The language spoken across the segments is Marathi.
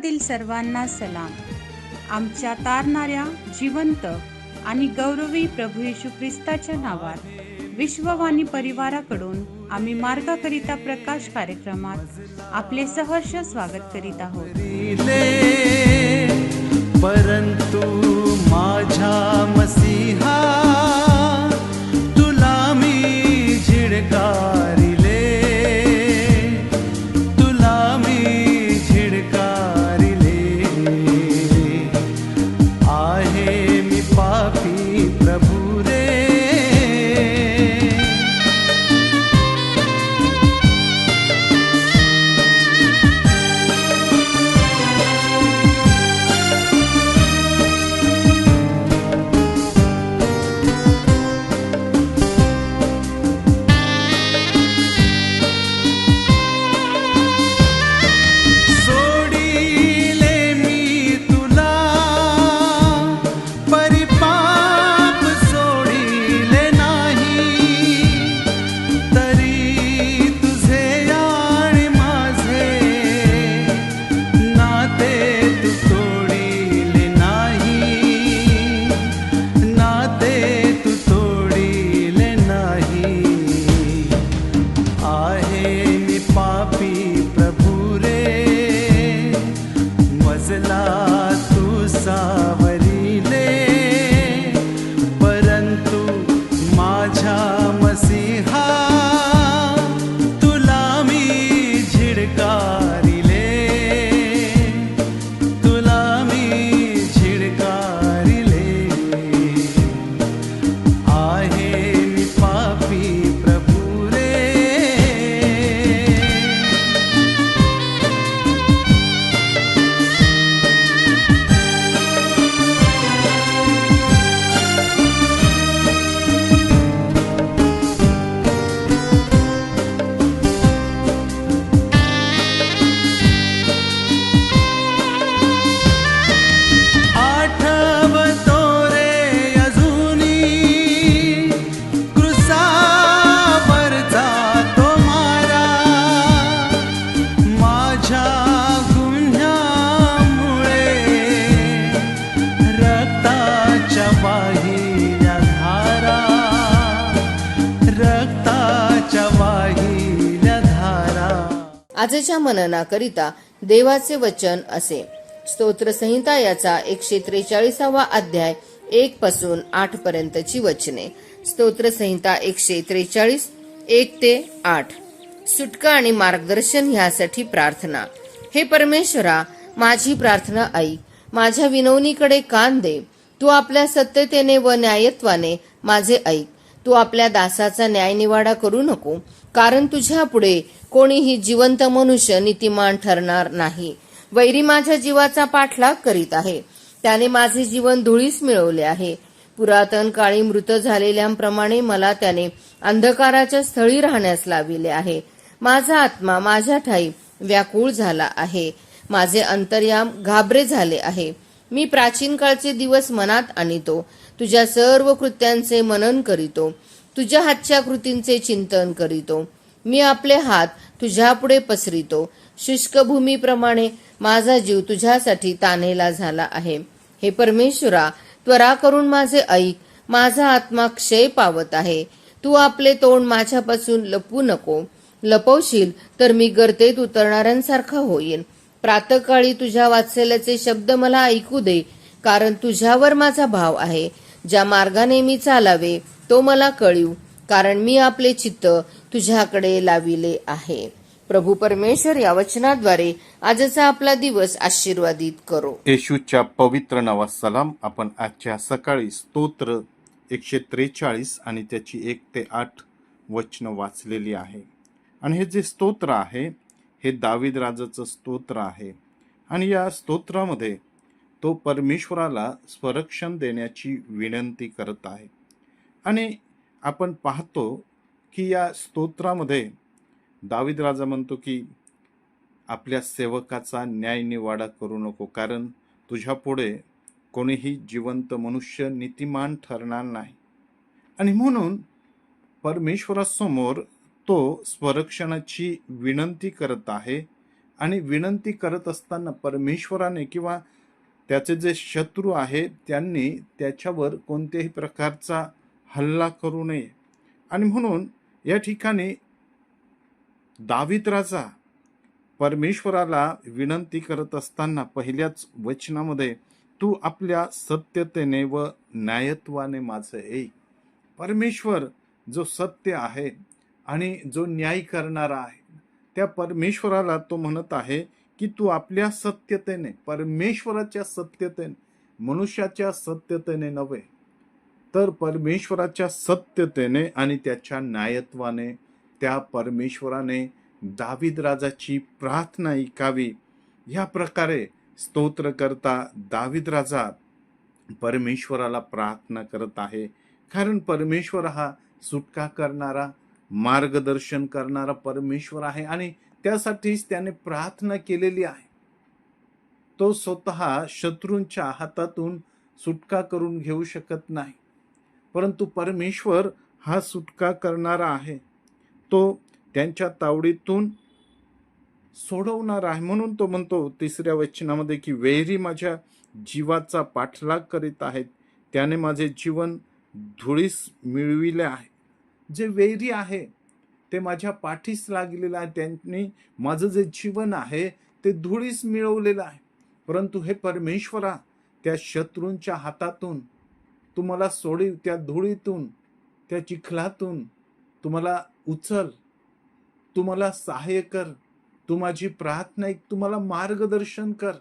जगतामधील सर्वांना सलाम. आमच्या तारणाऱ्या जिवंत आणि गौरवी प्रभू येशू ख्रिस्ताच्या नावात विश्ववाणी परिवाराकडून आम्ही मार्गाकरिता प्रकाश कार्यक्रमात आपले सहर्ष स्वागत करीत आहोत. परंतु माझ्या मसीहा तुला मी झिडकारिले, तुला मी झिडकारिले. आहे मी पापी प्रभू रे. आजच्या मननाकरिता देवाचे वचन असे. स्तोत्रसंहिता याचा 143वा अध्याय 1 पासून 8 पर्यंतची वचने. स्तोत्रसंहिता 143 1 ते 8. सुटका आणि मार्गदर्शन ह्यासाठी प्रार्थना. हे परमेश्वरा, माझी प्रार्थना ऐक, माझ्या विनवणीकडे कान दे. तू आपल्या सत्यतेने व न्यायत्वाने माझे ऐक. तू आपल्या दासाचा न्यायनिवाडा करू नको, कारण तुझ्या पुढे कोणीही जिवंत मनुष्य नीतिमान ठरणार नाही. वैरी माझ्या जीवाचा पाठलाग करीत आहे, त्याने माझे जीवन धुळीस मिळवले आहे. पुरातन काळी मृत झालेल्यांप्रमाणे मला त्याने अंधकाराच्या स्थळी राहण्यास लाविले आहे. माझा आत्मा माझ्या ठाई व्याकुळ झाला आहे, माझे अंतर्याम घाबरे झाले आहे. मी प्राचीन काळचे दिवस मनात आणितो, तुझ्या सर्व कृत्यांचे मनन करीतो, तुझ्या हातच्या कृतींचे चिंतन करीतो. मी आपले हात तुझ्यापुढे पसरितो, शुष्क भूमीप्रमाणे माझा जीव तुझ्यासाठी तानेला झाला आहे. हे परमेश्वरा, त्वरा करून माझे ऐक, माझा आत्मा क्षय पावत आहे. तू आपले तोंड माझ्यापासून लपवू नको. लपवशील तर मी गर्तेत उतरणाऱ्यांसारखा होईन. प्रातःकाळी तुझ्या वात्सल्याचे शब्द मला ऐकू दे, कारण तुझ्यावर माझा भाव आहे. ज्या मार्गाने मी चालावे तो मला कळीव, कारण मी आपले चित्त तुझ्याकडे लाविले आहे. प्रभू परमेश्वर या वचनाद्वारे आजचा आपला दिवस आशीर्वादित करो. येशूच्या पवित्र नावात सलाम. आपण आजच्या सकाळी स्तोत्र 143 आणि त्याची 1 ते 8 वचन वाचलेली आहे. आणि हे जे स्तोत्र आहे हे दावीद राजाचं स्तोत्र आहे. आणि या स्तोत्रामध्ये तो परमेश्वराला संरक्षण देण्याची विनंती करत आहे. आणि आपण पाहतो की या स्तोत्रामध्ये दावीद राजा म्हणतो की आपल्या सेवकाचा न्यायनिवाडा करू नको, कारण तुझ्या पुढे कोणीही जिवंत मनुष्य नीतिमान ठरणार नाही. आणि म्हणून परमेश्वरासमोर तो स्वरक्षणाची विनंती करत आहे आणि विनंती करत असताना परमेश्वराने किंवा त्याचे जे शत्रू आहे त्यांनी त्याच्यावर कोणत्याही प्रकारचा हल्ला करू नये. आणि म्हणून या ठिकाणी दावीद राजा परमेश्वराला विनंती करत असताना पहिल्याच वचनामध्ये तू आपल्या सत्यतेने व न्यायत्वाने माझं ऐक. परमेश्वर जो सत्य आहे आणि जो न्याय करणारा आहे त्या परमेश्वराला तो म्हणत आहे की तू आपल्या सत्यतेने, परमेश्वराच्या सत्यतेने, मनुष्याच्या सत्यतेने नव्हे तर परमेश्वराच्या सत्यतेने आणि त्याच्या न्यायत्वाने त्या परमेश्वराने दावीद राजाची प्रार्थना ऐकावी. या प्रकारे स्तोत्र करता दावीद राजा परमेश्वराला प्रार्थना करत आहे. कारण परमेश्वर हा सुटका करणारा, मार्गदर्शन करणारा परमेश्वर आहे आणि त्यासाठीच त्याने प्रार्थना केलेली आहे. तो स्वतः शत्रूंच्या हातातून सुटका करून घेऊ शकत नाही, परंतु परमेश्वर हा सुटका करणारा आहे. तो त्यांच्या तावडीतून सोडवणार आहे. म्हणून तो म्हणतो 3ऱ्या वचनामध्ये की वैरी माझ्या जीवाचा पाठलाग करीत आहेत, त्याने माझे जीवन धुळीस मिळविले आहे. जे वैरी आहे ते माझ्या पाठीस लागलेलं आहे, त्यांनी माझं जे जीवन आहे ते धुळीस मिळवलेलं आहे. परंतु हे परमेश्वरा, त्या शत्रूंच्या हातातून तुम्हाला सोडीव, त्या धुळीतून, त्या चिखलातून तुम्हाला उचल, तुम्हाला सहाय्य कर. तू माझी प्रार्थना ऐक, तुम्हाला मार्गदर्शन कर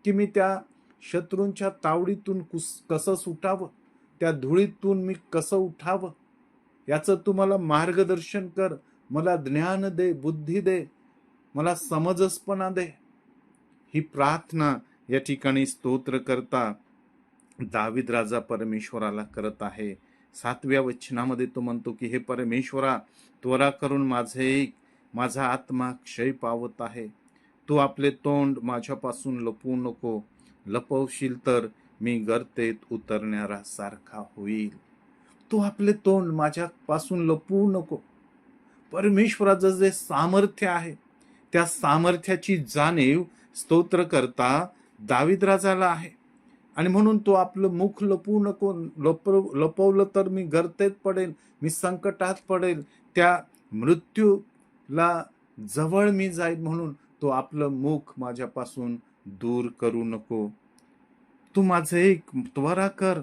की मी त्या शत्रूंच्या तावडीतून कसं सुटावं, त्या धुळीतून मी कसं उठावं, याचं तुम्हाला मार्गदर्शन कर. मला ज्ञान दे, बुद्धी दे, मला समजसपणा दे. ही प्रार्थना या ठिकाणी स्तोत्र करता दावीद राजा परमेश्वराला करत आहे. 7व्या वचनामध्ये तो म्हणतो की हे परमेश्वरा, त्वरा करून माझे ऐक, माझा आत्मा क्षय पावत आहे. तू आपले तोंड माझ्यापासून लपवू नको, लपवशील तर मी गर्तेत उतरणारा सारखा होईल. तू आपले तोंड माझ्यापासून लपवू नको. परमेश्वराचं जे सामर्थ्य आहे त्या सामर्थ्याची जाणीव स्तोत्र करता दावीद राजाला आहे. आणि म्हणून तो आपलं मुख लपवू नको, लपवलं तर मी गर्तेत पडेल, मी संकटात पडेल, त्या मृत्यूला जवळ मी जाईल. म्हणून तो आपलं मुख माझ्यापासून दूर करू नको. तू माझं एक, त्वरा कर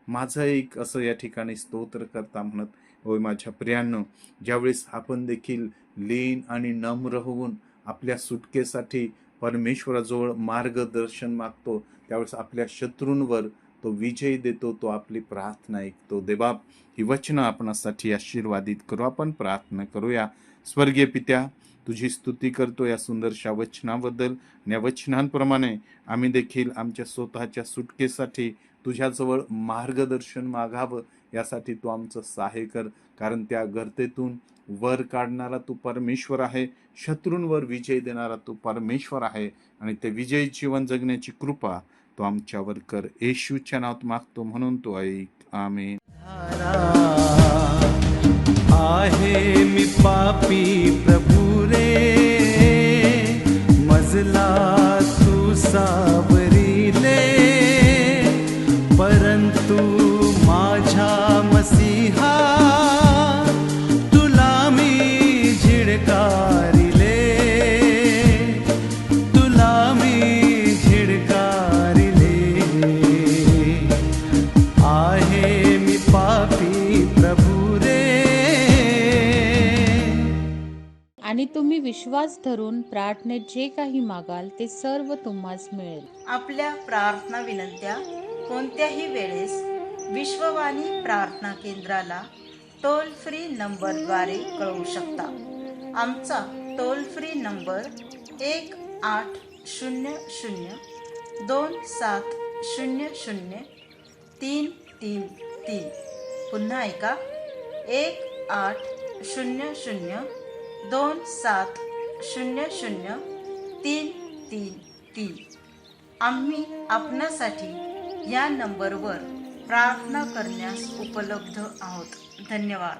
माझं एक, असं या ठिकाणी स्तोत्र करता म्हणत. होय माझ्या प्रियांनो, ज्यावेळेस आपण देखील लीन आणि नम्र होऊन आपल्या सुटकेसाठी परमेश्वराजवळ मार्गदर्शन मागतो, त्यावेळेस आपल्या शत्रूंवर तो विजय देतो, तो आपली प्रार्थना ऐकतो. देवबाप, ही वचनं आपणासाठी आशीर्वादित करू. आपण प्रार्थना करूया. स्वर्गीय पित्या, तुझी स्तुती करतो या सुंदरशा वचनाबद्दल. या वचनांप्रमाणे आम्ही देखील आमच्या स्वतःच्या सुटकेसाठी तुझ्याजवळ मार्गदर्शन मागावं, यासाठी तू आमचं सहाय्य कर. कारण त्या गर्तेतून वर काढणारा तू परमेश्वर आहे, शत्रूंवर विजय देणारा तू परमेश्वर आहे आणि ते विजयी जीवन जगण्याची कृपा तू आमच्यावर कर. येशूच्या नावात मागतो म्हणून तू ऐक. आमेन. आहे मी पापी प्रभू रे, मजला तू सावरीले, परंतु माझ्या मसीहा तुला मी झिडकारिले, तुला मी झिडकारिले. आहे मी पापी प्रभू रे. आणि तुम्ही विश्वास धरून प्रार्थनेत जे काही मागाल ते सर्व तुम्हास मिळेल. आपल्या प्रार्थना विनंत्या कोणत्याही वेळेस विश्ववाणी प्रार्थना केंद्राला टोल फ्री नंबरद्वारे कळवू शकता. आमचा टोल फ्री नंबर 1-800-2700-333. पुन्हा ऐका, 1-800-2700-333. आम्ही आपणासाठी या नंबरवर प्रार्थना करण्यास उपलब्ध आहोत. धन्यवाद.